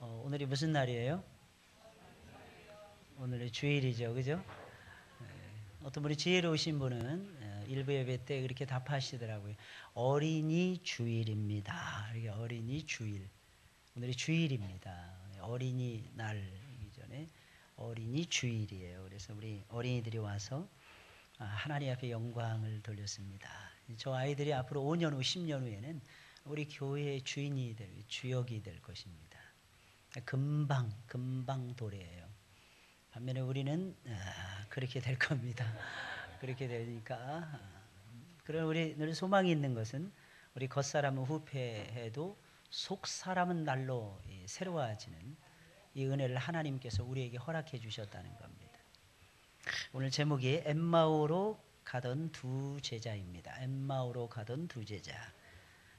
오늘이 무슨 날이에요? 오늘이 주일이죠, 그죠? 어떤 분이 지혜로우신 분은 일부 예배 때 그렇게 답하시더라고요. 어린이 주일입니다. 이게 어린이 주일. 오늘이 주일입니다. 어린이 날이기 전에 어린이 주일이에요. 그래서 우리 어린이들이 와서 하나님 앞에 영광을 돌렸습니다. 저 아이들이 앞으로 5년 후, 10년 후에는 우리 교회의 주인이 될, 주역이 될 것입니다. 금방 도래예요. 반면에 우리는 그렇게 될 겁니다. 그렇게 되니까 그런 우리 늘 소망이 있는 것은 우리 겉사람은 후패해도 속사람은 날로 새로워지는 이 은혜를 하나님께서 우리에게 허락해 주셨다는 겁니다. 오늘 제목이 엠마오로 가던 두 제자입니다. 엠마오로 가던 두 제자.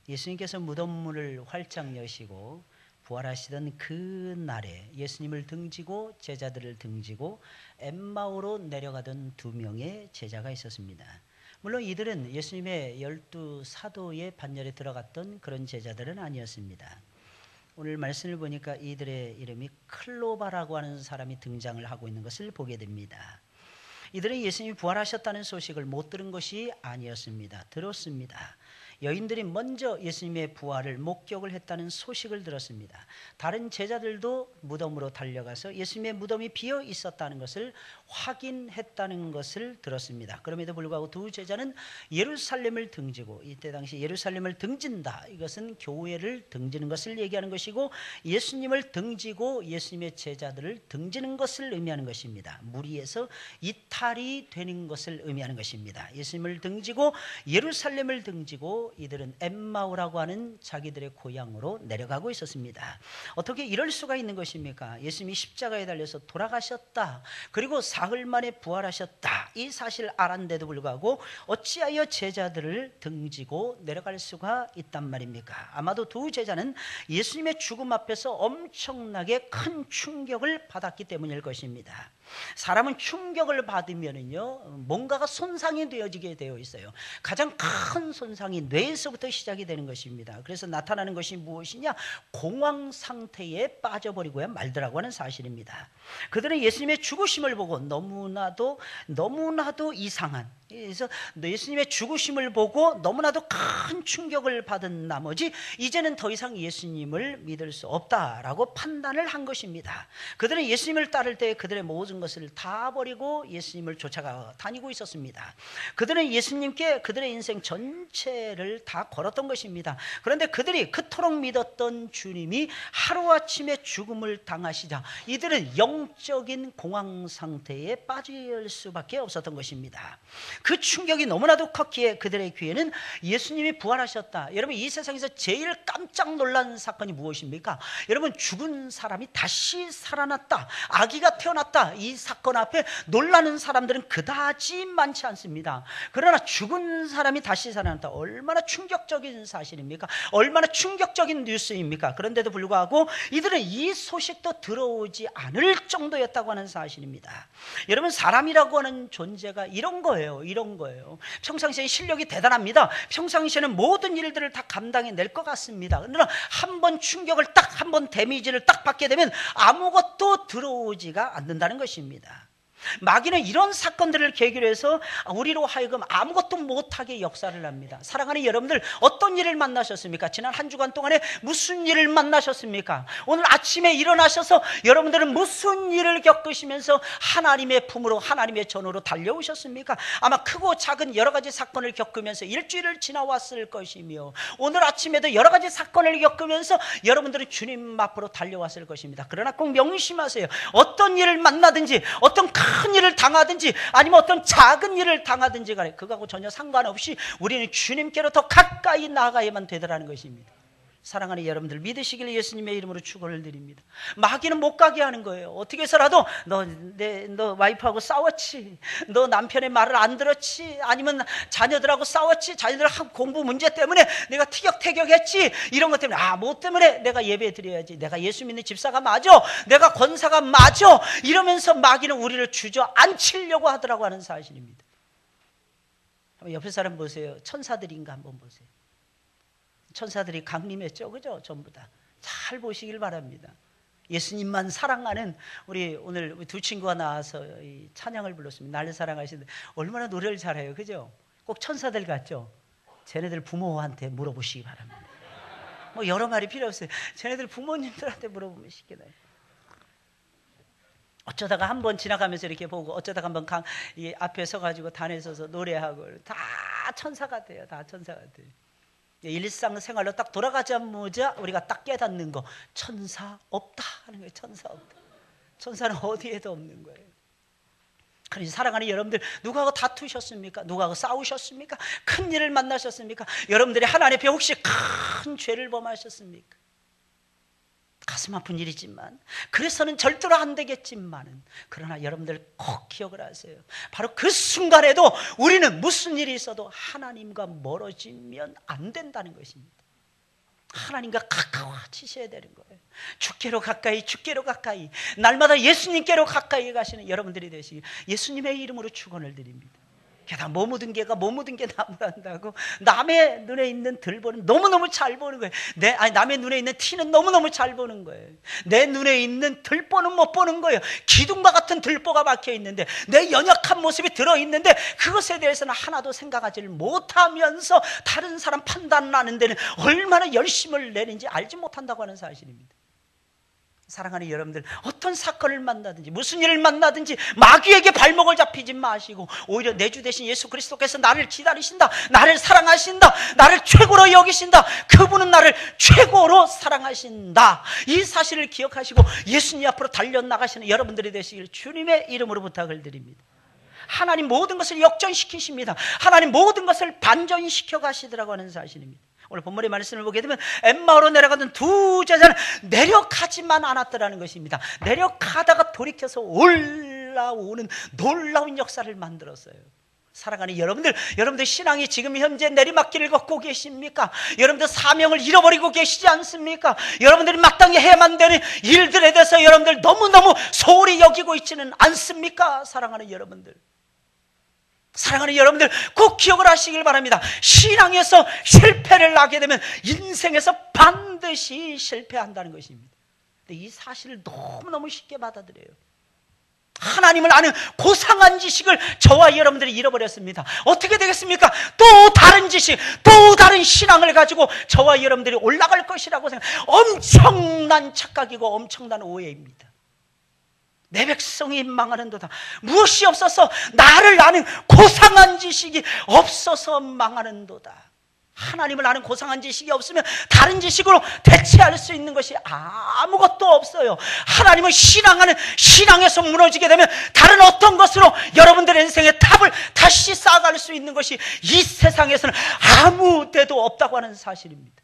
예수님께서 무덤문을 활짝 여시고 부활하시던 그 날에 예수님을 등지고 제자들을 등지고 엠마오로 내려가던 두 명의 제자가 있었습니다. 물론 이들은 예수님의 12 사도의 반열에 들어갔던 그런 제자들은 아니었습니다. 오늘 말씀을 보니까 이들의 이름이 클로바라고 하는 사람이 등장을 하고 있는 것을 보게 됩니다. 이들은 예수님이 부활하셨다는 소식을 못 들은 것이 아니었습니다. 들었습니다. 여인들이 먼저 예수님의 부활을 목격을 했다는 소식을 들었습니다. 다른 제자들도 무덤으로 달려가서 예수님의 무덤이 비어 있었다는 것을 확인했다는 것을 들었습니다. 그럼에도 불구하고 두 제자는 예루살렘을 등지고, 이때 당시 예루살렘을 등진다, 이것은 교회를 등지는 것을 얘기하는 것이고, 예수님을 등지고 예수님의 제자들을 등지는 것을 의미하는 것입니다. 무리에서 이탈이 되는 것을 의미하는 것입니다. 예수님을 등지고 예루살렘을 등지고 이들은 엠마오라고 하는 자기들의 고향으로 내려가고 있었습니다. 어떻게 이럴 수가 있는 것입니까? 예수님이 십자가에 달려서 돌아가셨다, 그리고 사흘 만에 부활하셨다, 이 사실을 알았는데도 불구하고 어찌하여 제자들을 등지고 내려갈 수가 있단 말입니까? 아마도 두 제자는 예수님의 죽음 앞에서 엄청나게 큰 충격을 받았기 때문일 것입니다. 사람은 충격을 받으면은요, 뭔가가 손상이 되어지게 되어 있어요. 가장 큰 손상이 뇌에서부터 시작이 되는 것입니다. 그래서 나타나는 것이 무엇이냐? 공황 상태에 빠져버리고야 말더라고 하는 사실입니다. 그들은 예수님의 죽으심을 보고 너무나도 이상한, 그래서 예수님의 죽으심을 보고 너무나도 큰 충격을 받은 나머지 이제는 더 이상 예수님을 믿을 수 없다라고 판단을 한 것입니다. 그들은 예수님을 따를 때 그들의 모든 것을 다 버리고 예수님을 쫓아가 다니고 있었습니다. 그들은 예수님께 그들의 인생 전체를 다 걸었던 것입니다. 그런데 그들이 그토록 믿었던 주님이 하루아침에 죽음을 당하시자 이들은 영적인 공황 상태에 빠질 수밖에 없었던 것입니다. 그 충격이 너무나도 컸기에 그들의 귀에는 예수님이 부활하셨다. 여러분, 이 세상에서 제일 깜짝 놀란 사건이 무엇입니까? 여러분, 죽은 사람이 다시 살아났다, 아기가 태어났다, 이 사건 앞에 놀라는 사람들은 그다지 많지 않습니다. 그러나 죽은 사람이 다시 살아났다, 얼마나 충격적인 사실입니까? 얼마나 충격적인 뉴스입니까? 그런데도 불구하고 이들은 이 소식도 들어오지 않을 정도였다고 하는 사실입니다. 여러분, 사람이라고 하는 존재가 이런 거예요. 평상시에 실력이 대단합니다. 평상시에는 모든 일들을 다 감당해낼 것 같습니다. 그러나 한번 충격을 한번 데미지를 받게 되면 아무것도 들어오지가 않는다는 것입니다. 마귀는 이런 사건들을 계기로 해서 우리로 하여금 아무것도 못하게 역사를 합니다. 사랑하는 여러분들, 어떤 일을 만나셨습니까? 지난 한 주간 동안에 무슨 일을 만나셨습니까? 오늘 아침에 일어나셔서 여러분들은 무슨 일을 겪으시면서 하나님의 품으로, 하나님의 전으로 달려오셨습니까? 아마 크고 작은 여러 가지 사건을 겪으면서 일주일을 지나왔을 것이며, 오늘 아침에도 여러 가지 사건을 겪으면서 여러분들은 주님 앞으로 달려왔을 것입니다. 그러나 꼭 명심하세요. 어떤 일을 만나든지, 어떤 큰 일을 당하든지, 아니면 어떤 작은 일을 당하든지 간에 그거하고 전혀 상관없이 우리는 주님께로 더 가까이 나아가야만 되더라는 것입니다. 사랑하는 여러분들, 믿으시길 예수님의 이름으로 축원을 드립니다. 마귀는 못 가게 하는 거예요. 어떻게 해서라도 너 와이프하고 싸웠지, 너 남편의 말을 안 들었지, 아니면 자녀들하고 싸웠지, 자녀들하고 공부 문제 때문에 내가 티격태격했지, 이런 것 때문에 뭐 때문에 내가 예배 드려야지, 내가 예수 믿는 집사가 맞아, 내가 권사가 맞아, 이러면서 마귀는 우리를 주저앉히려고 하더라고 하는 사실입니다. 옆에 사람 보세요. 천사들인가 한번 보세요. 천사들이 강림했죠, 그죠? 전부 다 잘 보시길 바랍니다. 예수님만 사랑하는 우리 오늘 두 친구가 나와서 이 찬양을 불렀습니다. 나를 사랑하시는데 얼마나 노래를 잘해요, 그죠? 꼭 천사들 같죠? 쟤네들 부모한테 물어보시기 바랍니다. 뭐 여러 말이 필요 없어요. 쟤네들 부모님들한테 물어보면 쉽게 나요. 어쩌다가 한번 지나가면서 이렇게 보고, 어쩌다가 한번 이 앞에 서가지고 단에 서서 노래하고, 다 천사 같아요. 다 천사 같아요. 일상생활로 딱 돌아가자마자 우리가 딱 깨닫는 거, 천사 없다 하는 거예요. 천사 없다. 천사는 어디에도 없는 거예요. 그래서 사랑하는 여러분들, 누구하고 다투셨습니까? 누구하고 싸우셨습니까? 큰 일을 만나셨습니까? 여러분들이 하나님 앞에 혹시 큰 죄를 범하셨습니까? 가슴 아픈 일이지만, 그래서는 절대로 안 되겠지만은, 그러나 여러분들 꼭 기억을 하세요. 바로 그 순간에도 우리는 무슨 일이 있어도 하나님과 멀어지면 안 된다는 것입니다. 하나님과 가까워지셔야 되는 거예요. 주께로 가까이, 주께로 가까이, 날마다 예수님께로 가까이 가시는 여러분들이 되시길 예수님의 이름으로 축원을 드립니다. 게다가 뭐 묻은 개가 뭐 묻은 게 나무란다고. 남의 눈에 있는 들보는 너무너무 잘 보는 거예요. 남의 눈에 있는 티는 너무너무 잘 보는 거예요. 내 눈에 있는 들보는 못 보는 거예요. 기둥과 같은 들보가 박혀 있는데, 내 연약한 모습이 들어있는데 그것에 대해서는 하나도 생각하지를 못하면서 다른 사람 판단하는 데는 얼마나 열심을 내는지 알지 못한다고 하는 사실입니다. 사랑하는 여러분들, 어떤 사건을 만나든지 무슨 일을 만나든지 마귀에게 발목을 잡히지 마시고, 오히려 내 주 대신 예수 그리스도께서 나를 기다리신다, 나를 사랑하신다, 나를 최고로 여기신다, 그분은 나를 최고로 사랑하신다, 이 사실을 기억하시고 예수님 앞으로 달려나가시는 여러분들이 되시길 주님의 이름으로 부탁을 드립니다. 하나님 모든 것을 역전시키십니다. 하나님 모든 것을 반전시켜 가시더라고 하는 사실입니다. 오늘 본문의 말씀을 보게 되면 엠마오로 내려가던 두 제자는 내려가지만 않았더라는 것입니다. 내려가다가 돌이켜서 올라오는 놀라운 역사를 만들었어요. 사랑하는 여러분들 신앙이 지금 현재 내리막길을 걷고 계십니까? 여러분들 사명을 잃어버리고 계시지 않습니까? 여러분들이 마땅히 해야만 되는 일들에 대해서 여러분들 너무너무 소홀히 여기고 있지는 않습니까? 사랑하는 여러분들, 꼭 기억을 하시길 바랍니다. 신앙에서 실패를 하게 되면 인생에서 반드시 실패한다는 것입니다. 근데 이 사실을 너무너무 쉽게 받아들여요. 하나님을 아는 고상한 지식을 저와 여러분들이 잃어버렸습니다. 어떻게 되겠습니까? 또 다른 지식, 또 다른 신앙을 가지고 저와 여러분들이 올라갈 것이라고 엄청난 착각이고 엄청난 오해입니다. 내 백성이 망하는도다. 무엇이 없어서? 나를 아는 고상한 지식이 없어서 망하는도다. 하나님을 아는 고상한 지식이 없으면 다른 지식으로 대체할 수 있는 것이 아무것도 없어요. 하나님을 신앙하는 신앙에서 무너지게 되면 다른 어떤 것으로 여러분들의 인생의 탑을 다시 쌓아갈 수 있는 것이 이 세상에서는 아무 데도 없다고 하는 사실입니다.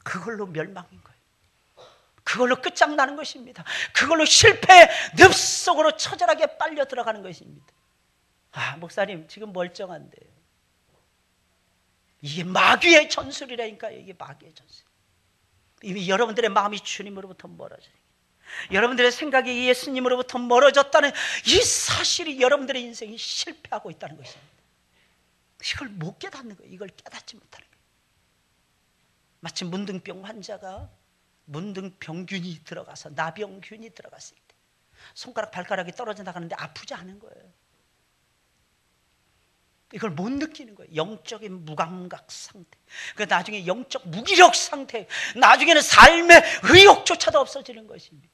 그걸로 멸망인 거예요. 그걸로 끝장나는 것입니다. 그걸로 실패의 늪속으로 처절하게 빨려 들어가는 것입니다. 목사님 지금 멀쩡한데요. 이게 마귀의 전술이라니까요. 이게 마귀의 전술. 이미 여러분들의 마음이 주님으로부터 멀어져요. 여러분들의 생각이 예수님으로부터 멀어졌다는 이 사실이 여러분들의 인생이 실패하고 있다는 것입니다. 이걸 못 깨닫는 거예요. 이걸 깨닫지 못하는 거예요. 마치 문둥병 환자가 문둥병균이 들어가서, 나병균이 들어갔을 때 손가락 발가락이 떨어져 나가는데 아프지 않은 거예요. 이걸 못 느끼는 거예요. 영적인 무감각 상태, 나중에 영적 무기력 상태, 나중에는 삶의 의욕조차도 없어지는 것입니다.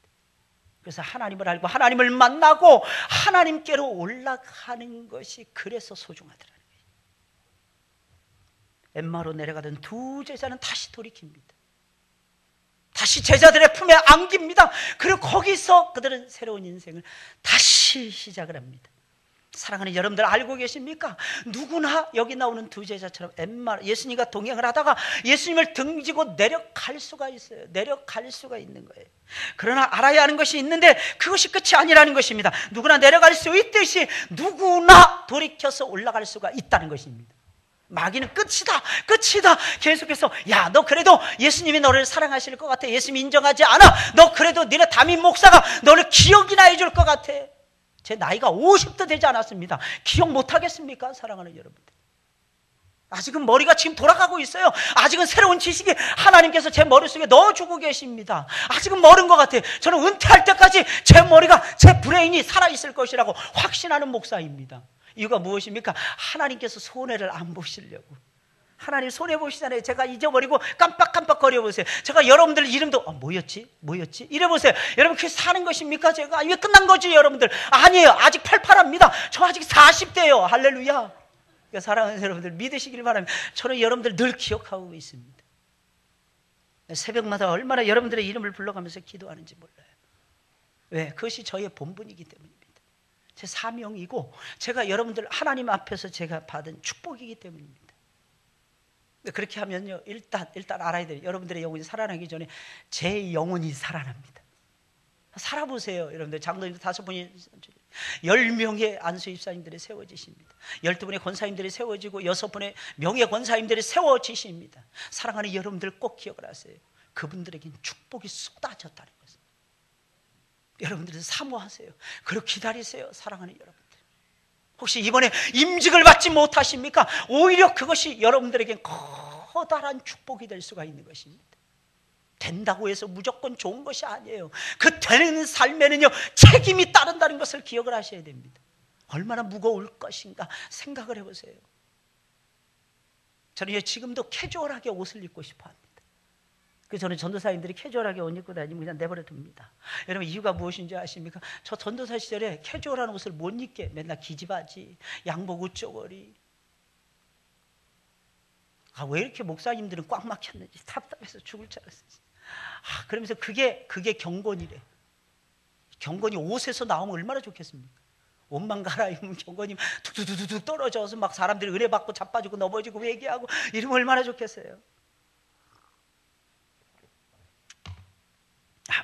그래서 하나님을 알고 하나님을 만나고 하나님께로 올라가는 것이 그래서 소중하더라는 거예요. 엠마로 내려가던 두 제자는 다시 돌이킵니다. 다시 제자들의 품에 안깁니다. 그리고 거기서 그들은 새로운 인생을 다시 시작을 합니다. 사랑하는 여러분들 알고 계십니까? 누구나 여기 나오는 두 제자처럼 예수님과 동행을 하다가 예수님을 등지고 내려갈 수가 있어요. 내려갈 수가 있는 거예요. 그러나 알아야 하는 것이 있는데 그것이 끝이 아니라는 것입니다. 누구나 내려갈 수 있듯이 누구나 돌이켜서 올라갈 수가 있다는 것입니다. 마귀는 끝이다 계속해서, 야, 너 그래도 예수님이 너를 사랑하실 것 같아. 예수님 인정하지 않아. 너 그래도 니네 담임 목사가 너를 기억이나 해줄 것 같아. 제 나이가 50도 되지 않았습니다. 기억 못하겠습니까? 사랑하는 여러분들, 아직은 머리가 지금 돌아가고 있어요. 아직은 새로운 지식이 하나님께서 제 머릿속에 넣어주고 계십니다. 아직은 멀은 것 같아요. 저는 은퇴할 때까지 제 머리가, 제 브레인이 살아있을 것이라고 확신하는 목사입니다. 이유가 무엇입니까? 하나님께서 손해를 안 보시려고. 하나님 손해 보시잖아요. 제가 잊어버리고 깜빡깜빡 거려보세요. 제가 여러분들 이름도 뭐였지? 이래보세요. 여러분 그게 사는 것입니까? 제가 이게 끝난 거지 여러분들. 아니에요. 아직 팔팔합니다. 저 아직 40대예요. 할렐루야. 그러니까 사랑하는 여러분들 믿으시길 바랍니다. 저는 여러분들 늘 기억하고 있습니다. 새벽마다 얼마나 여러분들의 이름을 불러가면서 기도하는지 몰라요. 왜? 그것이 저의 본분이기 때문입니다. 제 사명이고 제가 여러분들 하나님 앞에서 제가 받은 축복이기 때문입니다. 그렇게 하면요, 일단 알아야 돼요. 여러분들의 영혼이 살아나기 전에 제 영혼이 살아납니다. 살아보세요. 여러분들 장로님들 5분이 10명의 안수 입사님들이 세워지십니다. 12분의 권사님들이 세워지고 6분의 명예 권사님들이 세워지십니다. 사랑하는 여러분들 꼭 기억을 하세요. 그분들에겐 축복이 쏟아졌다는 것을 여러분들은 사모하세요. 그리고 기다리세요. 사랑하는 여러분들, 혹시 이번에 임직을 받지 못하십니까? 오히려 그것이 여러분들에겐 커다란 축복이 될 수가 있는 것입니다. 된다고 해서 무조건 좋은 것이 아니에요. 그 되는 삶에는요, 책임이 따른다는 것을 기억을 하셔야 됩니다. 얼마나 무거울 것인가 생각을 해보세요. 저는 지금도 캐주얼하게 옷을 입고 싶어 합니다. 그래서 저는 전도사님들이 캐주얼하게 옷 입고 다니면 그냥 내버려 둡니다. 여러분 이유가 무엇인지 아십니까? 저 전도사 시절에 캐주얼한 옷을 못 입게 맨날 기지바지, 양복 우쩌거리. 왜 이렇게 목사님들은 꽉 막혔는지 답답해서 죽을 줄 알았어요. 그러면서 그게 경건이래. 경건이 옷에서 나오면 얼마나 좋겠습니까? 옷만 갈아입으면 경건이 툭툭툭툭 떨어져서 막 사람들이 은혜 받고 자빠지고 넘어지고 회개하고 이러면 얼마나 좋겠어요.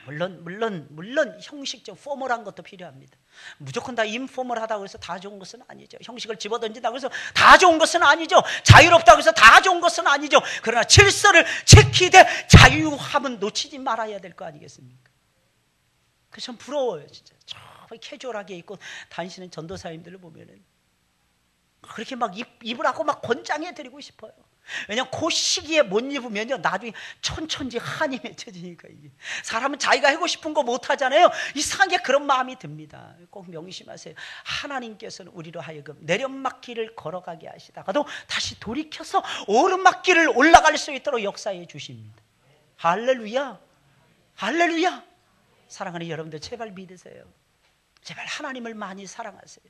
물론 형식적 포멀한 것도 필요합니다. 무조건 다 인포멀하다고 해서 다 좋은 것은 아니죠. 형식을 집어던진다고 해서 다 좋은 것은 아니죠. 자유롭다고 해서 다 좋은 것은 아니죠. 그러나 질서를 지키되 자유함은 놓치지 말아야 될 거 아니겠습니까? 그래서 전 부러워요. 진짜 저 캐주얼하게 입고 다니시는 전도사님들을 보면은 그렇게 막 입으라고 막 권장해 드리고 싶어요. 왜냐하면 그 시기에 못 입으면요, 나중에 천천히 한이 맺혀지니까. 이게 사람은 자기가 하고 싶은 거 못 하잖아요. 이상하게 그런 마음이 듭니다. 꼭 명심하세요. 하나님께서는 우리로 하여금 내려막길을 걸어가게 하시다가도 다시 돌이켜서 오르막길을 올라갈 수 있도록 역사해 주십니다. 할렐루야, 할렐루야. 사랑하는 여러분들, 제발 믿으세요. 제발 하나님을 많이 사랑하세요.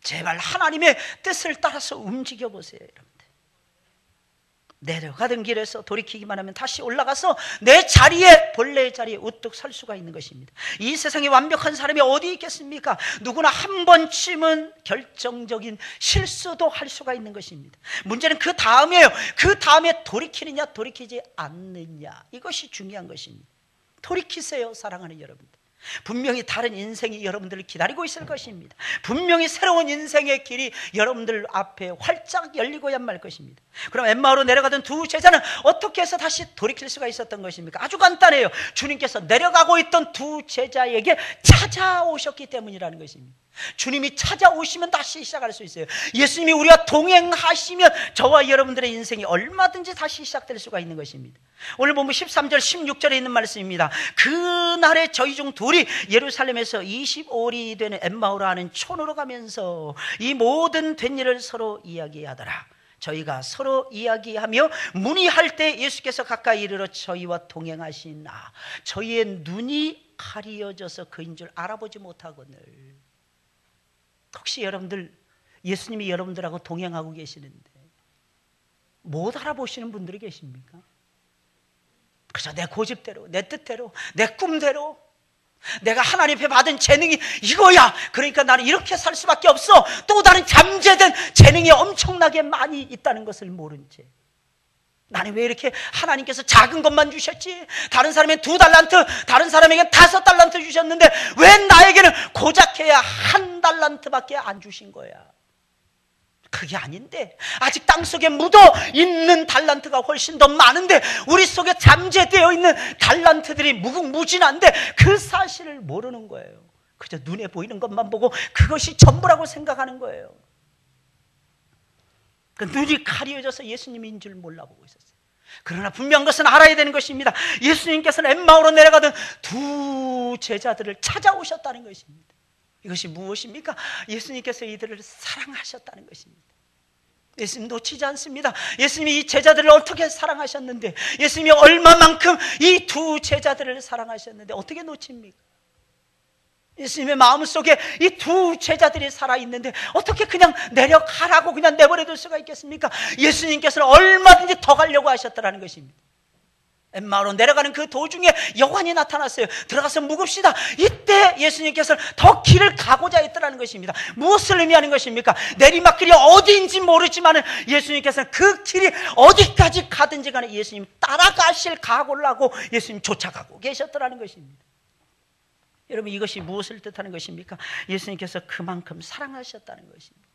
제발 하나님의 뜻을 따라서 움직여 보세요. 여러분들, 내려가던 길에서 돌이키기만 하면 다시 올라가서 내 자리에, 본래의 자리에 우뚝 설 수가 있는 것입니다. 이 세상에 완벽한 사람이 어디 있겠습니까? 누구나 한 번쯤은 결정적인 실수도 할 수가 있는 것입니다. 문제는 그 다음이에요. 그 다음에 돌이키느냐 돌이키지 않느냐, 이것이 중요한 것입니다. 돌이키세요. 사랑하는 여러분들, 분명히 다른 인생이 여러분들을 기다리고 있을 것입니다. 분명히 새로운 인생의 길이 여러분들 앞에 활짝 열리고야 말 것입니다. 그럼 엠마오로 내려가던 두 제자는 어떻게 해서 다시 돌이킬 수가 있었던 것입니까? 아주 간단해요. 주님께서 내려가고 있던 두 제자에게 찾아오셨기 때문이라는 것입니다. 주님이 찾아오시면 다시 시작할 수 있어요. 예수님이 우리와 동행하시면 저와 여러분들의 인생이 얼마든지 다시 시작될 수가 있는 것입니다. 오늘 본문 13절 16절에 있는 말씀입니다. 그날에 저희 중 둘이 예루살렘에서 25里 되는 엠마오라 하는 촌으로 가면서 이 모든 된 일을 서로 이야기하더라. 저희가 서로 이야기하며 문의할 때 예수께서 가까이 이르러 저희와 동행하시나 저희의 눈이 가리어져서 그인 줄 알아보지 못하거늘. 혹시 여러분들, 예수님이 여러분들하고 동행하고 계시는데 못 알아보시는 분들이 계십니까? 그저 내 고집대로, 내 뜻대로, 내 꿈대로, 내가 하나님 앞에 받은 재능이 이거야, 그러니까 나는 이렇게 살 수밖에 없어, 또 다른 잠재된 재능이 엄청나게 많이 있다는 것을 모른 채 나는 왜 이렇게 하나님께서 작은 것만 주셨지? 다른 사람에겐 2달란트, 다른 사람에겐 5달란트 주셨는데 왜 나에게는 고작해야 1달란트밖에 안 주신 거야? 그게 아닌데, 아직 땅속에 묻어 있는 달란트가 훨씬 더 많은데, 우리 속에 잠재되어 있는 달란트들이 무궁무진한데 그 사실을 모르는 거예요. 그저 눈에 보이는 것만 보고 그것이 전부라고 생각하는 거예요. 눈이 가려져서 예수님인 줄 몰라보고 있었어요. 그러나 분명한 것은 알아야 되는 것입니다. 예수님께서는 엠마오로 내려가던 두 제자들을 찾아오셨다는 것입니다. 이것이 무엇입니까? 예수님께서 이들을 사랑하셨다는 것입니다. 예수님 놓치지 않습니다. 예수님이 이 제자들을 어떻게 사랑하셨는데, 예수님이 얼마만큼 이 두 제자들을 사랑하셨는데 어떻게 놓칩니까? 예수님의 마음속에 이 두 제자들이 살아있는데 어떻게 그냥 내려가라고 그냥 내버려둘 수가 있겠습니까? 예수님께서는 얼마든지 더 가려고 하셨다는 것입니다. 엠마오로 내려가는 그 도중에 여관이 나타났어요. 들어가서 묵읍시다. 이때 예수님께서는 더 길을 가고자 했다는 것입니다. 무엇을 의미하는 것입니까? 내리막길이 어디인지 모르지만 예수님께서는 그 길이 어디까지 가든지 간에 예수님 따라가실 각오를 하고 예수님 쫓아가고 계셨다는 것입니다. 여러분, 이것이 무엇을 뜻하는 것입니까? 예수님께서 그만큼 사랑하셨다는 것입니다.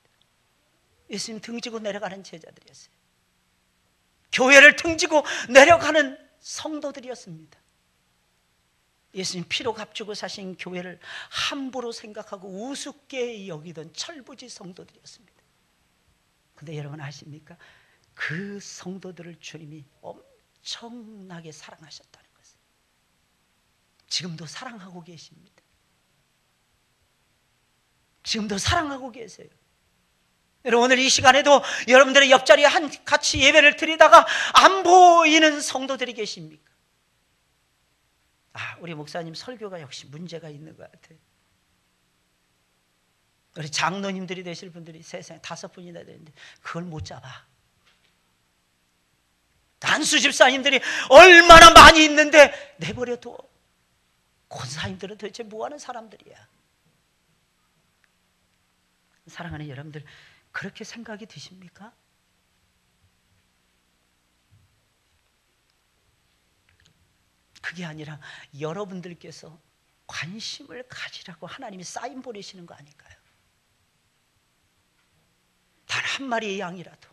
예수님 등지고 내려가는 제자들이었어요. 교회를 등지고 내려가는 성도들이었습니다. 예수님 피로 값주고 사신 교회를 함부로 생각하고 우습게 여기던 철부지 성도들이었습니다. 그런데 여러분 아십니까? 그 성도들을 주님이 엄청나게 사랑하셨다는 것을 지금도 사랑하고 계십니다. 지금도 사랑하고 계세요. 여러분, 오늘 이 시간에도 여러분들의 옆자리에 같이 예배를 드리다가 안 보이는 성도들이 계십니까? 우리 목사님 설교가 역시 문제가 있는 것 같아요. 우리 장로님들이 되실 분들이 세상에 5분이나 되는데 그걸 못 잡아. 단수 집사님들이 얼마나 많이 있는데 내버려둬. 권사님들은 도대체 뭐하는 사람들이야? 사랑하는 여러분들, 그렇게 생각이 드십니까? 그게 아니라 여러분들께서 관심을 가지라고 하나님이 사인 보내시는 거 아닐까요? 단 한 마리의 양이라도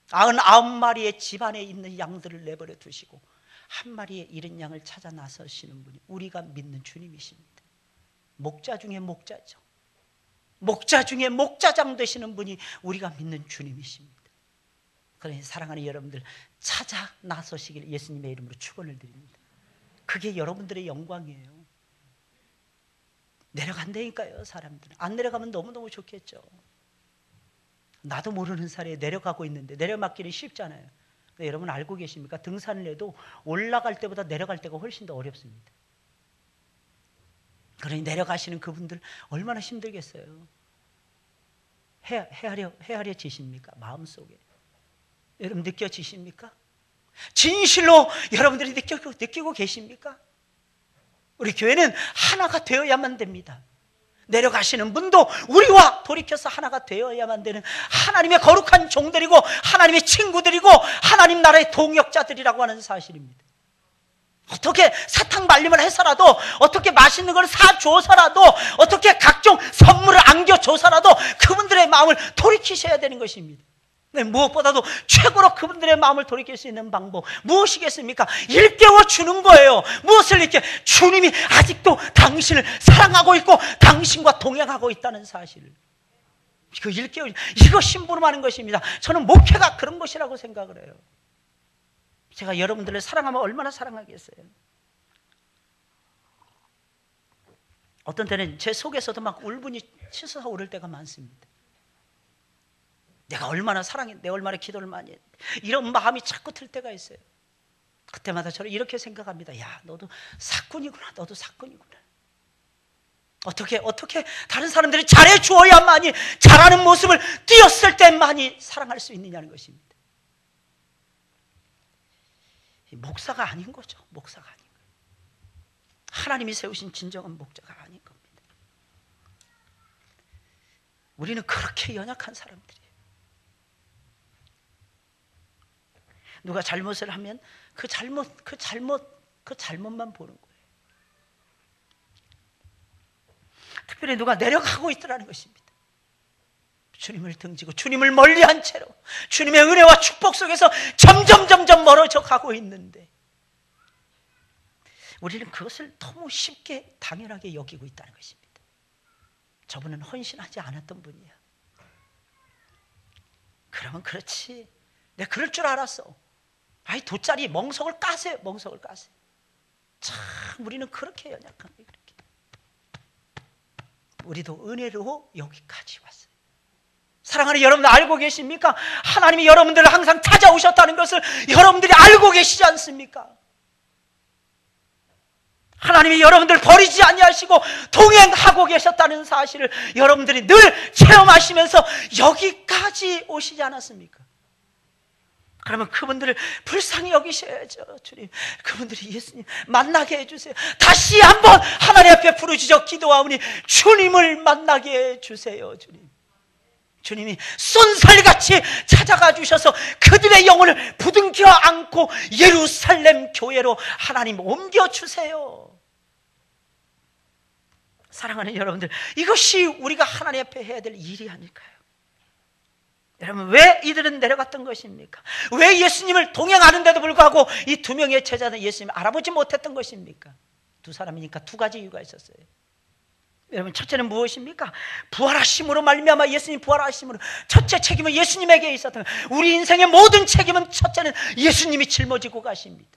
99마리의 집안에 있는 양들을 내버려 두시고 한 마리의 잃은 양을 찾아 나서시는 분이 우리가 믿는 주님이십니다. 목자 중에 목자죠. 목자 중에 목자장 되시는 분이 우리가 믿는 주님이십니다. 그러니 사랑하는 여러분들, 찾아 나서시길 예수님의 이름으로 축원을 드립니다. 그게 여러분들의 영광이에요. 내려간다니까요. 사람들은 안 내려가면 너무너무 좋겠죠. 나도 모르는 사이에 내려가고 있는데 내려막기는 쉽잖아요. 근데 여러분 알고 계십니까? 등산을 해도 올라갈 때보다 내려갈 때가 훨씬 더 어렵습니다. 그러니 내려가시는 그분들 얼마나 힘들겠어요. 헤아려지십니까? 마음속에 여러분 느껴지십니까? 진실로 여러분들이 느끼고 계십니까? 우리 교회는 하나가 되어야만 됩니다. 내려가시는 분도 우리와 돌이켜서 하나가 되어야만 되는 하나님의 거룩한 종들이고 하나님의 친구들이고 하나님 나라의 동역자들이라고 하는 사실입니다. 어떻게 사탕 말림을 해서라도, 어떻게 맛있는 걸 사줘서라도, 어떻게 각종 선물을 안겨줘서라도 그분들의 마음을 돌이키셔야 되는 것입니다. 무엇보다도 최고로 그분들의 마음을 돌이킬 수 있는 방법 무엇이겠습니까? 일깨워 주는 거예요. 무엇을 일깨워? 주님이 아직도 당신을 사랑하고 있고 당신과 동행하고 있다는 사실을 그 일깨워, 이거 심부름하는 것입니다. 저는 목회가 그런 것이라고 생각을 해요. 제가 여러분들을 사랑하면 얼마나 사랑하겠어요. 어떤 때는 제 속에서도 막 울분이 치솟아 오를 때가 많습니다. 내가 얼마나 사랑해, 내가 얼마나 기도를 많이 했는데 이런 마음이 자꾸 들 때가 있어요. 그때마다 저는 이렇게 생각합니다. 야, 너도 사꾼이구나. 너도 사꾼이구나. 어떻게 다른 사람들이 잘해 주어야만이, 잘하는 모습을 띄었을 때만이 사랑할 수 있느냐는 것입니다. 목사가 아닌 거죠. 목사가 아닌 거예요. 하나님이 세우신 진정한 목자가 아닌 겁니다. 우리는 그렇게 연약한 사람들이에요. 누가 잘못을 하면 그 잘못만 보는 거예요. 특별히 누가 내려가고 있더라는 것입니다. 주님을 등지고 주님을 멀리한 채로 주님의 은혜와 축복 속에서 점점 멀어져 가고 있는데 우리는 그것을 너무 쉽게 당연하게 여기고 있다는 것입니다. 저분은 헌신하지 않았던 분이야. 그러면 그렇지, 내가 그럴 줄 알았어. 아이, 돗자리 멍석을 까세요. 멍석을 까세요. 참 우리는 그렇게 연약합니다. 그렇게. 우리도 은혜로 여기까지 왔어요. 사랑하는 여러분들, 알고 계십니까? 하나님이 여러분들을 항상 찾아오셨다는 것을 여러분들이 알고 계시지 않습니까? 하나님이 여러분들을 버리지 아니하시고 동행하고 계셨다는 사실을 여러분들이 늘 체험하시면서 여기까지 오시지 않았습니까? 그러면 그분들을 불쌍히 여기셔야죠. 주님, 그분들이 예수님 만나게 해주세요. 다시 한번 하나님 앞에 부르짖어 기도하오니 주님을 만나게 해주세요. 주님이 쏜살같이 찾아가 주셔서 그들의 영혼을 부둥켜 안고 예루살렘 교회로 하나님 옮겨주세요. 사랑하는 여러분들, 이것이 우리가 하나님 앞에 해야 될 일이 아닐까요? 여러분, 왜 이들은 내려갔던 것입니까? 왜 예수님을 동행하는데도 불구하고 이 두 명의 제자는 예수님을 알아보지 못했던 것입니까? 두 사람이니까 두 가지 이유가 있었어요. 여러분, 첫째는 무엇입니까? 부활하심으로 말미암아 예수님 부활하심으로 첫째 책임은 예수님에게 있었던 거예요. 우리 인생의 모든 책임은 첫째는 예수님이 짊어지고 가십니다.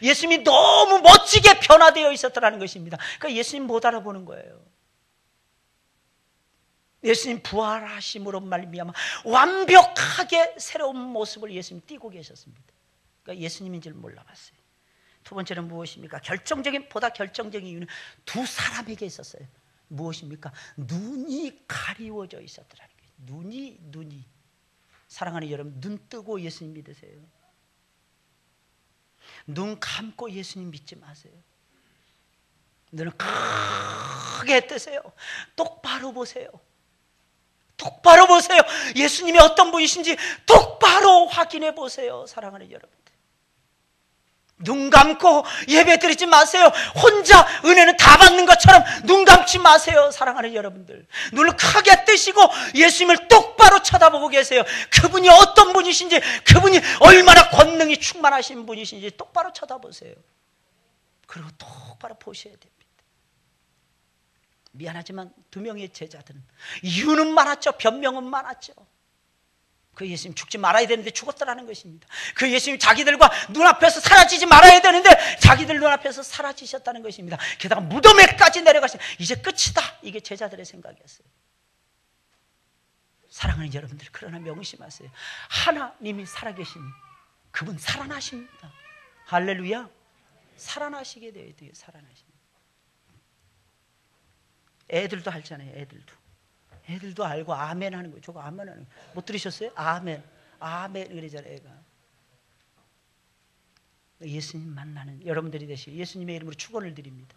예수님이 너무 멋지게 변화되어 있었더라는 것입니다. 그러니까 예수님 못 알아보는 거예요. 예수님 부활하심으로 말미암아 완벽하게 새로운 모습을 예수님 띠고 계셨습니다. 그러니까 예수님인 줄 몰라봤어요. 두 번째는 무엇입니까? 보다 결정적인 이유는 두 사람에게 있었어요. 무엇입니까? 눈이 가리워져 있었더라는 거예요. 눈이. 사랑하는 여러분, 눈 뜨고 예수님 믿으세요. 눈 감고 예수님 믿지 마세요. 눈을 크게 뜨세요. 똑바로 보세요. 똑바로 보세요. 예수님이 어떤 분이신지 똑바로 확인해 보세요. 사랑하는 여러분들, 눈 감고 예배 드리지 마세요. 혼자 은혜는 다 받는 것처럼 눈 감지 마세요. 사랑하는 여러분들, 눈을 크게 뜨시고 예수님을 똑바로 쳐다보고 계세요. 그분이 어떤 분이신지, 그분이 얼마나 권능이 충만하신 분이신지 똑바로 쳐다보세요. 그리고 똑바로 보셔야 됩니다. 미안하지만 두 명의 제자들은 이유는 많았죠. 변명은 많았죠. 그 예수님 죽지 말아야 되는데 죽었더라는 것입니다. 그 예수님 자기들과 눈앞에서 사라지지 말아야 되는데 자기들 눈앞에서 사라지셨다는 것입니다. 게다가 무덤에까지 내려가신, 이제 끝이다, 이게 제자들의 생각이었어요. 사랑하는 여러분들, 그러나 명심하세요. 하나님이 살아계시니 그분 살아나십니다. 할렐루야. 살아나시게 돼요. 살아나십니다. 애들도 하잖아요. 애들도 알고 아멘 하는 거예요. 저거 아멘 하는 거예요. 못 들으셨어요? 아멘 그러잖아요. 애가. 예수님 만나는 여러분들이 되시고 예수님의 이름으로 축원을 드립니다.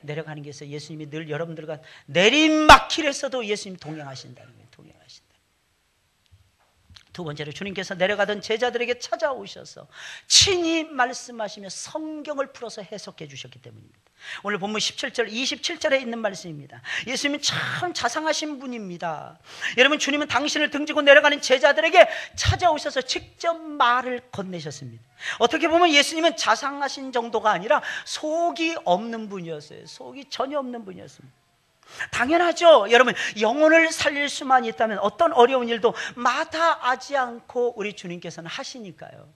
내려가는 게 있어요. 예수님이 늘 여러분들과 내리막길에서도 예수님 동행하신다는 거예요. 두 번째로 주님께서 내려가던 제자들에게 찾아오셔서 친히 말씀하시며 성경을 풀어서 해석해 주셨기 때문입니다. 오늘 본문 17절, 27절에 있는 말씀입니다. 예수님은 참 자상하신 분입니다. 여러분, 주님은 당신을 등지고 내려가는 제자들에게 찾아오셔서 직접 말을 건네셨습니다. 어떻게 보면 예수님은 자상하신 정도가 아니라 속이 없는 분이었어요. 속이 전혀 없는 분이었습니다. 당연하죠. 여러분, 영혼을 살릴 수만 있다면 어떤 어려운 일도 마다하지 않고 우리 주님께서는 하시니까요.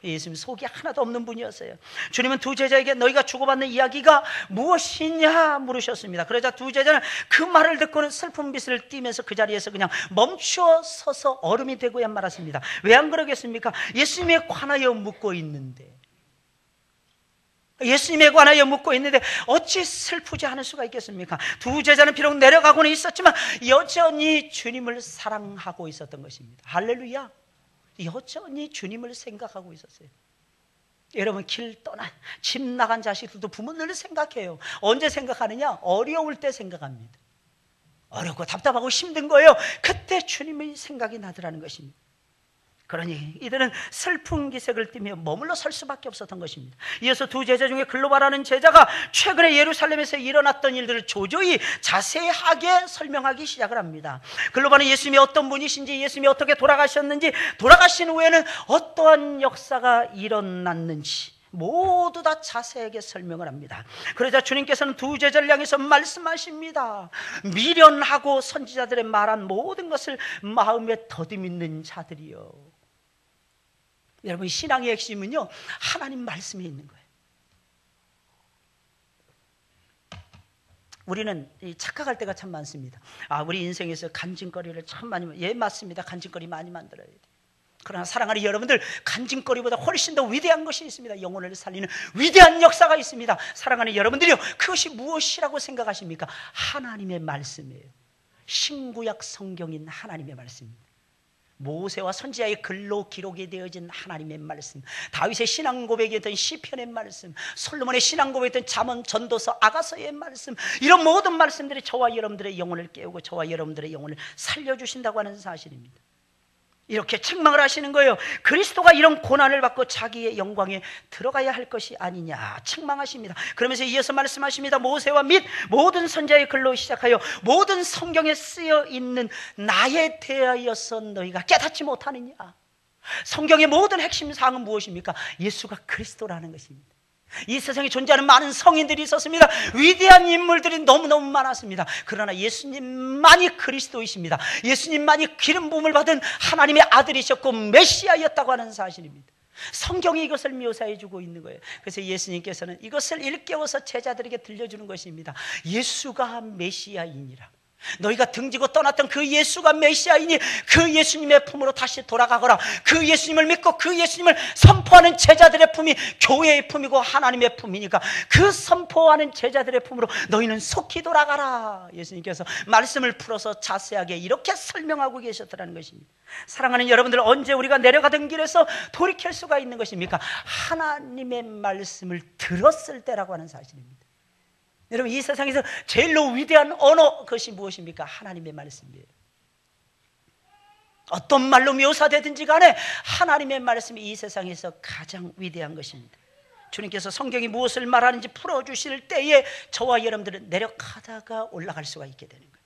예수님 속이 하나도 없는 분이었어요. 주님은 두 제자에게 너희가 주고받는 이야기가 무엇이냐 물으셨습니다. 그러자 두 제자는 그 말을 듣고는 슬픈 빛을 띠면서 그 자리에서 그냥 멈추어 서서 얼음이 되고야 말았습니다. 왜 안 그러겠습니까? 예수님에 관하여 묻고 있는데, 예수님에 관하여 묻고 있는데 어찌 슬프지 않을 수가 있겠습니까? 두 제자는 비록 내려가고는 있었지만 여전히 주님을 사랑하고 있었던 것입니다. 할렐루야. 여전히 주님을 생각하고 있었어요. 여러분, 길 떠난, 집 나간 자식들도 부모님을 생각해요. 언제 생각하느냐? 어려울 때 생각합니다. 어렵고 답답하고 힘든 거예요. 그때 주님의 생각이 나더라는 것입니다. 그러니 이들은 슬픈 기색을 띠며 머물러 설 수밖에 없었던 것입니다. 이어서 두 제자 중에 글로바라는 제자가 최근에 예루살렘에서 일어났던 일들을 조조히 자세하게 설명하기 시작을 합니다. 글로바는 예수님이 어떤 분이신지, 예수님이 어떻게 돌아가셨는지, 돌아가신 후에는 어떠한 역사가 일어났는지, 모두 다 자세하게 설명을 합니다. 그러자 주님께서는 두 제자를 향해서 말씀하십니다. 미련하고 선지자들의 말한 모든 것을 마음에 더듬이는 자들이요. 여러분, 신앙의 핵심은요, 하나님 말씀에 있는 거예요. 우리는 착각할 때가 참 많습니다. 우리 인생에서 간증거리를 참 많이, 예, 맞습니다. 간증거리 많이 만들어야 돼요. 그러나 사랑하는 여러분들, 간증거리보다 훨씬 더 위대한 것이 있습니다. 영혼을 살리는 위대한 역사가 있습니다. 사랑하는 여러분들이요, 그것이 무엇이라고 생각하십니까? 하나님의 말씀이에요. 신구약 성경인 하나님의 말씀입니다. 모세와 선지자의 글로 기록이 되어진 하나님의 말씀, 다윗의 신앙 고백이었던 시편의 말씀, 솔로몬의 신앙 고백이었던 잠언, 전도서, 아가서의 말씀, 이런 모든 말씀들이 저와 여러분들의 영혼을 깨우고 저와 여러분들의 영혼을 살려주신다고 하는 사실입니다. 이렇게 책망을 하시는 거예요. 그리스도가 이런 고난을 받고 자기의 영광에 들어가야 할 것이 아니냐 책망하십니다. 그러면서 이어서 말씀하십니다. 모세와 및 모든 선지자의 글로 시작하여 모든 성경에 쓰여 있는 나에 대하여서 너희가 깨닫지 못하느냐. 성경의 모든 핵심 사항은 무엇입니까? 예수가 그리스도라는 것입니다. 이 세상에 존재하는 많은 성인들이 있었습니다. 위대한 인물들이 너무너무 많았습니다. 그러나 예수님만이 그리스도이십니다. 예수님만이 기름 부음을 받은 하나님의 아들이셨고 메시아였다고 하는 사실입니다. 성경이 이것을 묘사해 주고 있는 거예요. 그래서 예수님께서는 이것을 일깨워서 제자들에게 들려주는 것입니다. 예수가 메시아이니라. 너희가 등지고 떠났던 그 예수가 메시아이니 그 예수님의 품으로 다시 돌아가거라. 그 예수님을 믿고 그 예수님을 선포하는 제자들의 품이 교회의 품이고 하나님의 품이니까 그 선포하는 제자들의 품으로 너희는 속히 돌아가라. 예수님께서 말씀을 풀어서 자세하게 이렇게 설명하고 계셨다는 것입니다. 사랑하는 여러분들, 언제 우리가 내려가던 길에서 돌이킬 수가 있는 것입니까? 하나님의 말씀을 들었을 때라고 하는 사실입니다. 여러분, 이 세상에서 제일로 위대한 언어, 그것이 무엇입니까? 하나님의 말씀이에요. 어떤 말로 묘사되든지 간에 하나님의 말씀이 이 세상에서 가장 위대한 것입니다. 주님께서 성경이 무엇을 말하는지 풀어주실 때에 저와 여러분들은 내려가다가 올라갈 수가 있게 되는 거예요.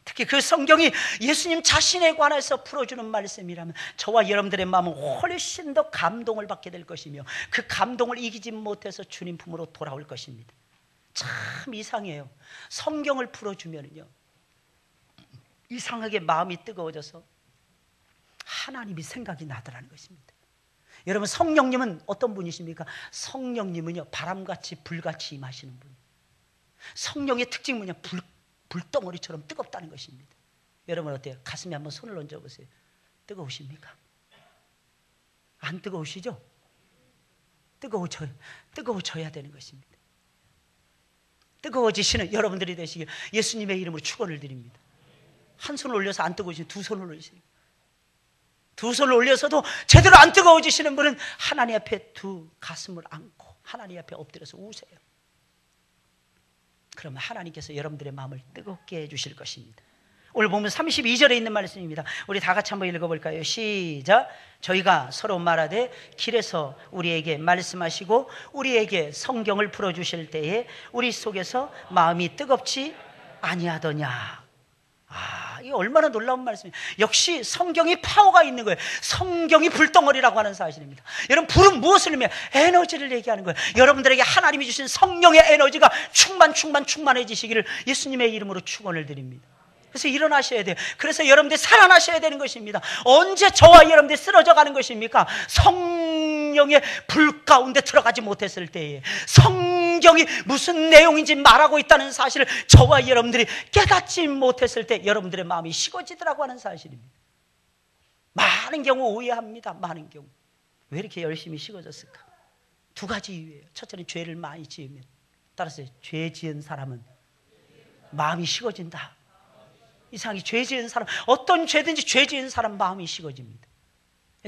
특히 그 성경이 예수님 자신에 관해서 풀어주는 말씀이라면 저와 여러분들의 마음은 훨씬 더 감동을 받게 될 것이며 그 감동을 이기지 못해서 주님 품으로 돌아올 것입니다. 참 이상해요. 성경을 풀어주면요, 이상하게 마음이 뜨거워져서 하나님이 생각이 나더라는 것입니다. 여러분, 성령님은 어떤 분이십니까? 성령님은요, 바람같이 불같이 임하시는 분이에요. 성령의 특징은 뭐냐? 불덩어리처럼 뜨겁다는 것입니다. 여러분 어때요? 가슴에 한번 손을 얹어보세요. 뜨거우십니까? 안 뜨거우시죠? 뜨거워져야 되는 것입니다. 뜨거워지시는 여러분들이 되시길 예수님의 이름으로 축원을 드립니다. 한 손을 올려서 안 뜨거워지시면 두 손을 올리세요. 두 손을 올려서도 제대로 안 뜨거워지시는 분은 하나님 앞에 두 가슴을 안고 하나님 앞에 엎드려서 우세요. 그러면 하나님께서 여러분들의 마음을 뜨겁게 해주실 것입니다. 오늘 보면 32절에 있는 말씀입니다. 우리 다 같이 한번 읽어볼까요? 시작. 저희가 서로 말하되 길에서 우리에게 말씀하시고 우리에게 성경을 풀어주실 때에 우리 속에서 마음이 뜨겁지 아니하더냐. 이 얼마나 놀라운 말씀이에요. 역시 성경이 파워가 있는 거예요. 성경이 불덩어리라고 하는 사실입니다. 여러분, 불은 무엇을 의미해요? 에너지를 얘기하는 거예요. 여러분들에게 하나님이 주신 성령의 에너지가 충만해지시기를 예수님의 이름으로 축원을 드립니다. 그래서 일어나셔야 돼요. 그래서 여러분들이 살아나셔야 되는 것입니다. 언제 저와 여러분들이 쓰러져 가는 것입니까? 성령의 불 가운데 들어가지 못했을 때에, 성경이 무슨 내용인지 말하고 있다는 사실을 저와 여러분들이 깨닫지 못했을 때 여러분들의 마음이 식어지더라고 하는 사실입니다. 많은 경우 오해합니다. 많은 경우 왜 이렇게 열심히 식어졌을까? 두 가지 이유예요. 첫째는 죄를 많이 지으면, 따라서 죄 지은 사람은 마음이 식어진다. 이상하게 죄 지은 사람, 어떤 죄든지 죄 지은 사람 마음이 식어집니다.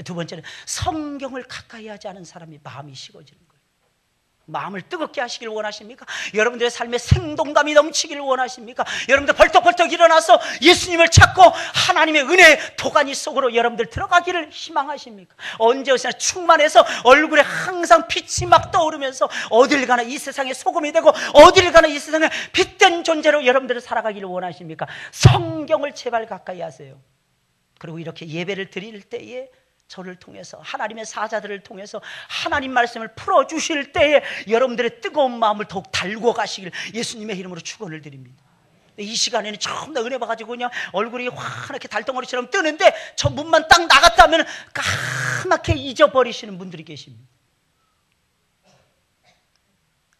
두 번째는 성경을 가까이 하지 않은 사람이 마음이 식어지는 거예요. 마음을 뜨겁게 하시길 원하십니까? 여러분들의 삶에 생동감이 넘치기를 원하십니까? 여러분들 벌떡벌떡 일어나서 예수님을 찾고 하나님의 은혜의 도가니 속으로 여러분들 들어가기를 희망하십니까? 언제 어디나 충만해서 얼굴에 항상 빛이 막 떠오르면서 어딜 가나 이 세상에 소금이 되고 어딜 가나 이 세상에 빛된 존재로 여러분들을 살아가기를 원하십니까? 성경을 제발 가까이 하세요. 그리고 이렇게 예배를 드릴 때에 저를 통해서, 하나님의 사자들을 통해서 하나님 말씀을 풀어주실 때에 여러분들의 뜨거운 마음을 더욱 달궈 가시길 예수님의 이름으로 축원을 드립니다. 이 시간에는 처음 나 은혜 봐가지고 그냥 얼굴이 환하게 달덩어리처럼 뜨는데 저 문만 딱 나갔다면 까맣게 잊어버리시는 분들이 계십니다.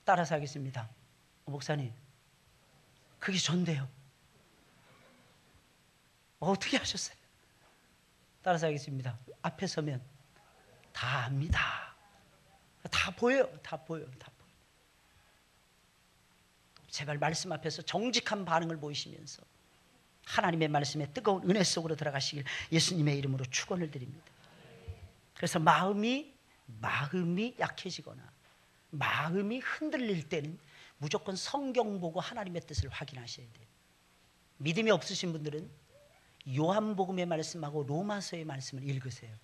따라서 하겠습니다. 목사님, 그게 전데요. 어떻게 하셨어요? 따라서 하겠습니다. 앞에 서면 다 압니다. 다 보여요. 다 보여요. 다 보여요. 제발 말씀 앞에서 정직한 반응을 보이시면서 하나님의 말씀에 뜨거운 은혜 속으로 들어가시길 예수님의 이름으로 축원을 드립니다. 그래서 마음이 약해지거나 마음이 흔들릴 때는 무조건 성경 보고 하나님의 뜻을 확인하셔야 돼요. 믿음이 없으신 분들은 요한복음의 말씀하고 로마서의 말씀을 읽으세요.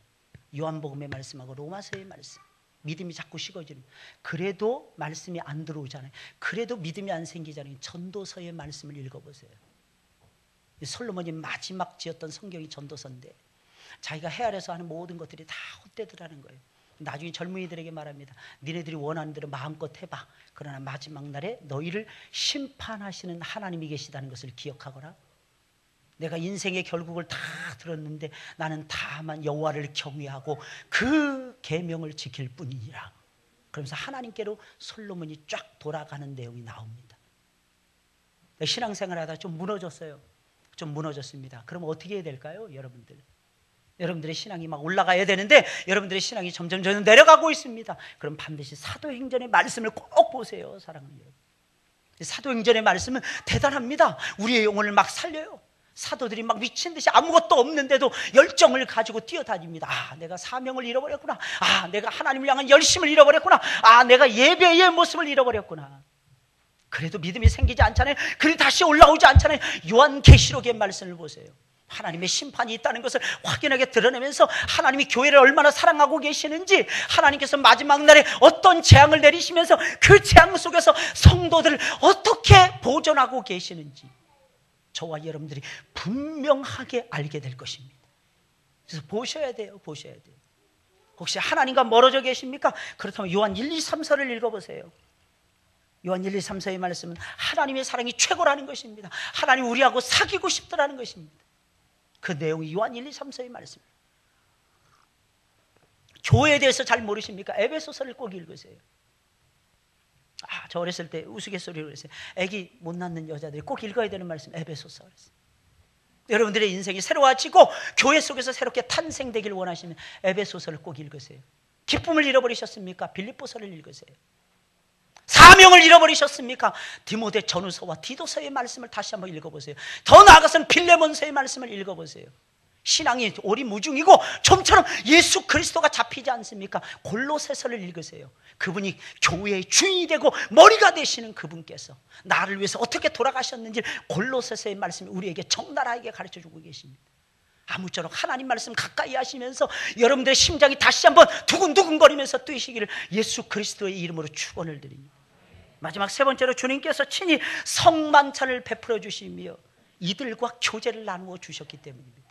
요한복음의 말씀하고 로마서의 말씀. 믿음이 자꾸 식어지는, 그래도 말씀이 안 들어오잖아요. 그래도 믿음이 안 생기잖아요. 전도서의 말씀을 읽어보세요. 솔로몬이 마지막 지었던 성경이 전도서인데 자기가 헤아려서 하는 모든 것들이 다 헛되더라는 거예요. 나중에 젊은이들에게 말합니다. 니네들이 원하는 대로 마음껏 해봐. 그러나 마지막 날에 너희를 심판하시는 하나님이 계시다는 것을 기억하거라. 내가 인생의 결국을 다 들었는데 나는 다만 여호와를 경외하고 그 계명을 지킬 뿐이니라. 그러면서 하나님께로 솔로몬이 쫙 돌아가는 내용이 나옵니다. 신앙생활하다 좀 무너졌어요. 좀 무너졌습니다. 그럼 어떻게 해야 될까요? 여러분들의 신앙이 막 올라가야 되는데 여러분들의 신앙이 점점 내려가고 있습니다. 그럼 반드시 사도행전의 말씀을 꼭 보세요. 사랑하는 여러분, 사도행전의 말씀은 대단합니다. 우리의 영혼을 막 살려요. 사도들이 막 미친 듯이 아무것도 없는데도 열정을 가지고 뛰어다닙니다. 아, 내가 사명을 잃어버렸구나. 아, 내가 하나님을 향한 열심을 잃어버렸구나. 아, 내가 예배의 모습을 잃어버렸구나. 그래도 믿음이 생기지 않잖아요. 그래도 다시 올라오지 않잖아요. 요한계시록의 말씀을 보세요. 하나님의 심판이 있다는 것을 확연하게 드러내면서 하나님이 교회를 얼마나 사랑하고 계시는지, 하나님께서 마지막 날에 어떤 재앙을 내리시면서 그 재앙 속에서 성도들을 어떻게 보존하고 계시는지 저와 여러분들이 분명하게 알게 될 것입니다. 그래서 보셔야 돼요. 혹시 하나님과 멀어져 계십니까? 그렇다면 요한 1, 2, 3서를 읽어보세요. 요한 1, 2, 3서의 말씀은 하나님의 사랑이 최고라는 것입니다. 하나님 우리하고 사귀고 싶더라는 것입니다. 그 내용이 요한 1, 2, 3서의 말씀입니다. 교회에 대해서 잘 모르십니까? 에베소서를 꼭 읽으세요. 아, 저 어렸을 때 우스갯소리로 그랬어요. 애기 못 낳는 여자들이 꼭 읽어야 되는 말씀, 에베소서. 여러분들의 인생이 새로워지고 교회 속에서 새롭게 탄생되길 원하시면 에베소서를 꼭 읽으세요. 기쁨을 잃어버리셨습니까? 빌립보서를 읽으세요. 사명을 잃어버리셨습니까? 디모데 전후서와 디도서의 말씀을 다시 한번 읽어보세요. 더 나아가서는 빌레몬서의 말씀을 읽어보세요. 신앙이 오리무중이고 좀처럼 예수 그리스도가 잡히지 않습니까? 골로새서를 읽으세요. 그분이 교회의 주인이 되고 머리가 되시는 그분께서 나를 위해서 어떻게 돌아가셨는지 골로새서의 말씀이 우리에게 적나라하게 가르쳐주고 계십니다. 아무쪼록 하나님 말씀 가까이 하시면서 여러분들의 심장이 다시 한번 두근두근거리면서 뛰시기를 예수 그리스도의 이름으로 축원을 드립니다. 마지막 세 번째로 주님께서 친히 성만찬을 베풀어 주시며 이들과 교제를 나누어 주셨기 때문입니다.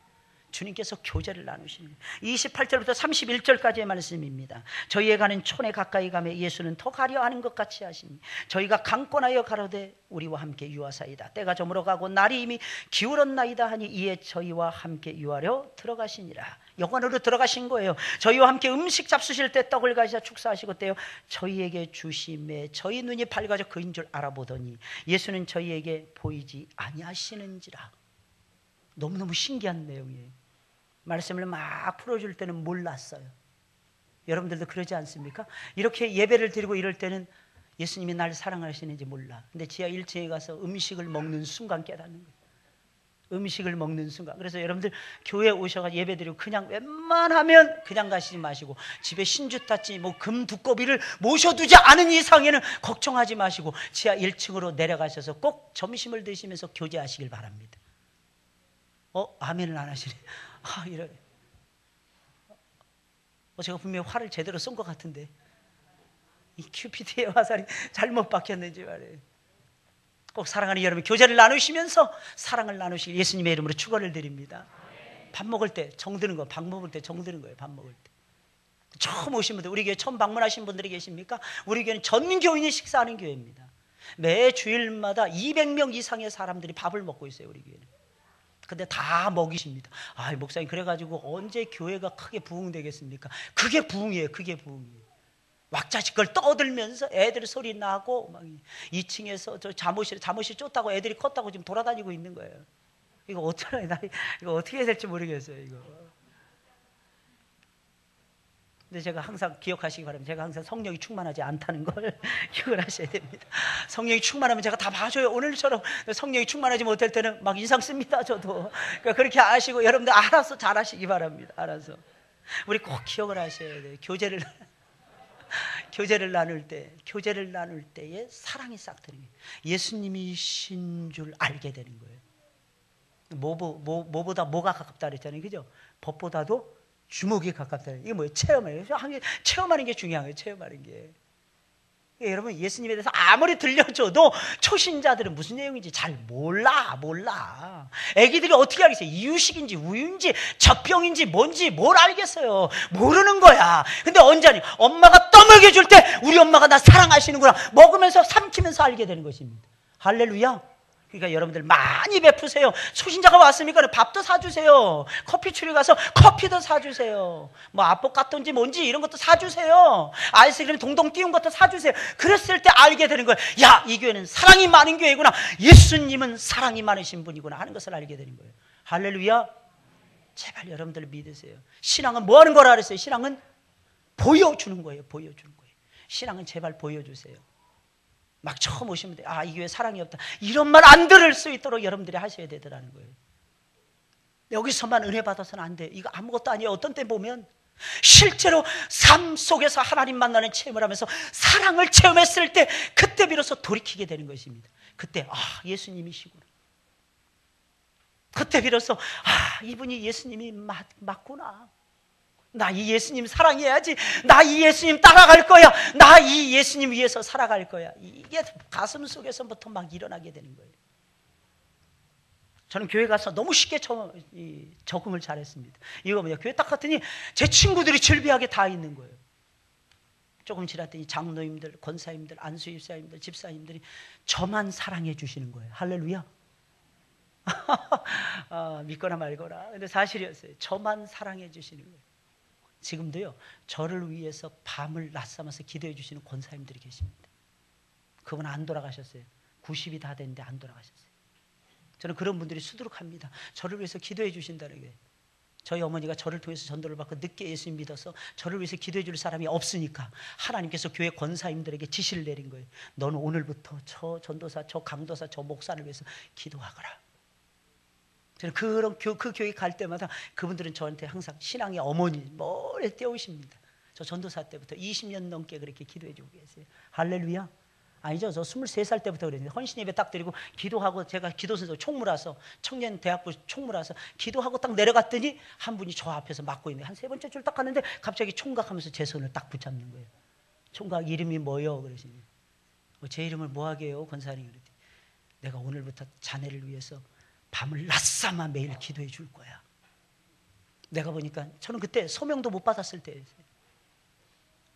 주님께서 교제를 나누시는 28절부터 31절까지의 말씀입니다. 저희에 가는 촌에 가까이 가매 예수는 더 가려 하는 것 같이 하시니 저희가 강권하여 가로되 우리와 함께 유하사이다. 때가 저물어 가고 날이 이미 기울었나이다 하니 이에 저희와 함께 유하려 들어가시니라. 영원으로 들어가신 거예요. 저희와 함께 음식 잡수실 때 떡을 가지사 축사하시고 때요 저희에게 주심에 저희 눈이 밝아져 그인 줄 알아보더니 예수는 저희에게 보이지 아니하시는지라. 너무너무 신기한 내용이에요. 말씀을 막 풀어줄 때는 몰랐어요. 여러분들도 그러지 않습니까? 이렇게 예배를 드리고 이럴 때는 예수님이 날 사랑하시는지 몰라. 근데 지하 1층에 가서 음식을 먹는 순간 깨닫는 거예요. 음식을 먹는 순간. 그래서 여러분들 교회에 오셔서 예배 드리고 그냥 웬만하면 그냥 가시지 마시고 집에 신주 탔지 뭐 금 두꺼비를 모셔두지 않은 이상에는 걱정하지 마시고 지하 1층으로 내려가셔서 꼭 점심을 드시면서 교제하시길 바랍니다. 아멘을 안 하시네. 이래. 제가 분명히 화를 제대로 쏜 것 같은데 이 큐피드의 화살이 잘못 박혔는지 말이에요. 꼭 사랑하는 여러분 교제를 나누시면서 사랑을 나누시길 예수님의 이름으로 축원을 드립니다. 밥 먹을 때 정드는 거, 밥 먹을 때 정드는 거예요. 밥 먹을 때. 처음 오신 분들, 우리 교회 처음 방문하신 분들이 계십니까? 우리 교회는 전 교인이 식사하는 교회입니다. 매 주일마다 200명 이상의 사람들이 밥을 먹고 있어요, 우리 교회는. 근데 다 먹이십니다. 아, 목사님, 그래가지고 언제 교회가 크게 부흥되겠습니까? 그게 부흥이에요, 그게 부흥이에요. 왁자지껄 떠들면서 애들 소리 나고, 막 2층에서 저 잠옷이 쫓다고 애들이 컸다고 지금 돌아다니고 있는 거예요. 이거 어떻게 해야 될지 모르겠어요, 이거. 근데 제가 항상 기억하시기 바랍니다. 제가 항상 성령이 충만하지 않다는 걸 기억을 하셔야 됩니다. 성령이 충만하면 제가 다 봐줘요. 오늘처럼 성령이 충만하지 못할 때는 막 인상 씁니다, 저도. 그러니까 그렇게 아시고 여러분들 알아서 잘하시기 바랍니다. 알아서. 우리 꼭 기억을 하셔야 돼요. 교제를 나눌 때에 사랑이 싹 트는 거예요. 예수님이신 줄 알게 되는 거예요. 뭐보다 뭐가 가깝다 그랬잖아요, 그죠? 법보다도 주목이 가깝다. 이게 뭐예요? 체험이에요. 체험하는 게 중요한 거예요. 체험하는 게. 그러니까 여러분, 예수님에 대해서 아무리 들려줘도 초신자들은 무슨 내용인지 잘 몰라. 애기들이 어떻게 알겠어요? 이유식인지 우유인지 젖병인지 뭔지 뭘 알겠어요? 모르는 거야. 근데 언제 아니? 엄마가 떠먹여줄 때 우리 엄마가 나 사랑하시는구나. 먹으면서 삼키면서 알게 되는 것입니다. 할렐루야. 그러니까 여러분들 많이 베푸세요. 초신자가 왔으니까 밥도 사주세요. 커피추리 가서 커피도 사주세요. 뭐 아포카토인지 뭔지 이런 것도 사주세요. 아이스크림 동동 띄운 것도 사주세요. 그랬을 때 알게 되는 거예요. 야, 이 교회는 사랑이 많은 교회구나. 예수님은 사랑이 많으신 분이구나 하는 것을 알게 되는 거예요. 할렐루야. 제발 여러분들 믿으세요. 신앙은 뭐 하는 거라 그랬어요? 신앙은 보여주는 거예요. 보여주는 거예요. 신앙은 제발 보여주세요. 막 처음 오시면 돼. 아, 이 교회 사랑이 없다. 이런 말 안 들을 수 있도록 여러분들이 하셔야 되더라는 거예요. 여기서만 은혜 받아서는 안 돼. 이거 아무것도 아니에요. 어떤 때 보면 실제로 삶 속에서 하나님 만나는 체험을 하면서 사랑을 체험했을 때 그때 비로소 돌이키게 되는 것입니다. 그때 예수님이시구나. 그때 비로소 이분이 예수님이 맞구나. 나 이 예수님 사랑해야지. 나 이 예수님 따라갈 거야. 나 이 예수님 위해서 살아갈 거야. 이게 가슴 속에서부터 막 일어나게 되는 거예요. 저는 교회 가서 너무 쉽게 적응을 잘했습니다. 이거 뭐냐? 교회 딱 갔더니 제 친구들이 즐비하게 다 있는 거예요. 조금 지났더니 장로님들, 권사님들, 안수집사님들, 집사님들이 저만 사랑해 주시는 거예요. 할렐루야. 믿거나 말거나. 근데 사실이었어요. 저만 사랑해 주시는 거예요. 지금도요, 저를 위해서 밤을 낮삼아서 기도해 주시는 권사님들이 계십니다. 그분 안 돌아가셨어요. 90이 다 됐는데 안 돌아가셨어요. 저는 그런 분들이 수두룩합니다. 저를 위해서 기도해 주신다는 게. 저희 어머니가 저를 통해서 전도를 받고 늦게 예수님 믿어서 저를 위해서 기도해 줄 사람이 없으니까 하나님께서 교회 권사님들에게 지시를 내린 거예요. 너는 오늘부터 저 전도사, 저 강도사, 저 목사를 위해서 기도하거라. 저는 그 교회 갈 때마다 그분들은 저한테 항상 신앙의 어머니 머리에 떼우십니다. 저 전도사 때부터 20년 넘게 그렇게 기도해 주고 계세요. 할렐루야. 아니죠. 저 23살 때부터 그랬는데 헌신 예배 딱 드리고 기도하고 제가 기도선서 총무라서 청년대학부 총무라서 기도하고 딱 내려갔더니 한 분이 저 앞에서 맡고 있는데 한 세 번째 줄 딱 갔는데 갑자기 총각하면서 제 손을 딱 붙잡는 거예요. 총각 이름이 뭐요? 그러시니 제 이름을 뭐하게 해요? 권사님 그랬더니 내가 오늘부터 자네를 위해서 밤을 낮삼아 매일 기도해 줄 거야. 내가 보니까 저는 그때 소명도 못 받았을 때였어요.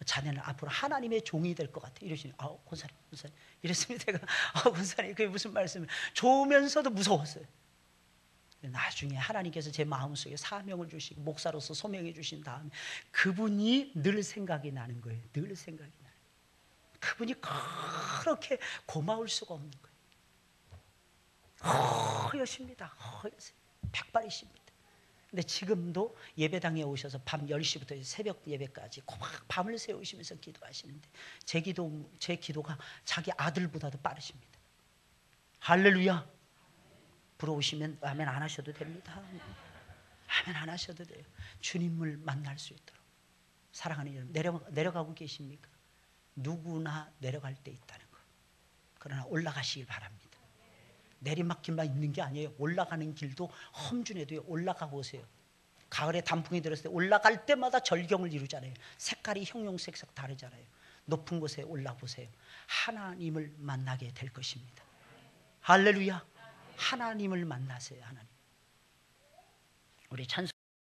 자네는 앞으로 하나님의 종이 될 것 같아. 이러시니 권사님 이랬습니다. 제가 권사님 그게 무슨 말씀이에요? 좋으면서도 무서웠어요. 나중에 하나님께서 제 마음속에 사명을 주시고 목사로서 소명해 주신 다음에 그분이 늘 생각이 나는 거예요. 늘 생각이 나는 거예요. 그분이 그렇게 고마울 수가 없는 거예요. 허여십니다. 허여세요. 백발이십니다. 근데 지금도 예배당에 오셔서 밤 10시부터 새벽 예배까지 고막 밤을 새우시면서 기도하시는데 제 기도가 자기 아들보다도 빠르십니다. 할렐루야. 부러우시면 아멘 안 하셔도 됩니다. 아멘 안 하셔도 돼요. 주님을 만날 수 있도록. 사랑하는 여러분, 내려가고 계십니까? 누구나 내려갈 때 있다는 거. 그러나 올라가시길 바랍니다. 내리막길만 있는 게 아니에요. 올라가는 길도 험준해도 올라가고 오세요. 가을에 단풍이 들었을 때 올라갈 때마다 절경을 이루잖아요. 색깔이 형용색색 다르잖아요. 높은 곳에 올라보세요. 하나님을 만나게 될 것입니다. 할렐루야. 하나님을 만나세요. 하나님. 우리 찬송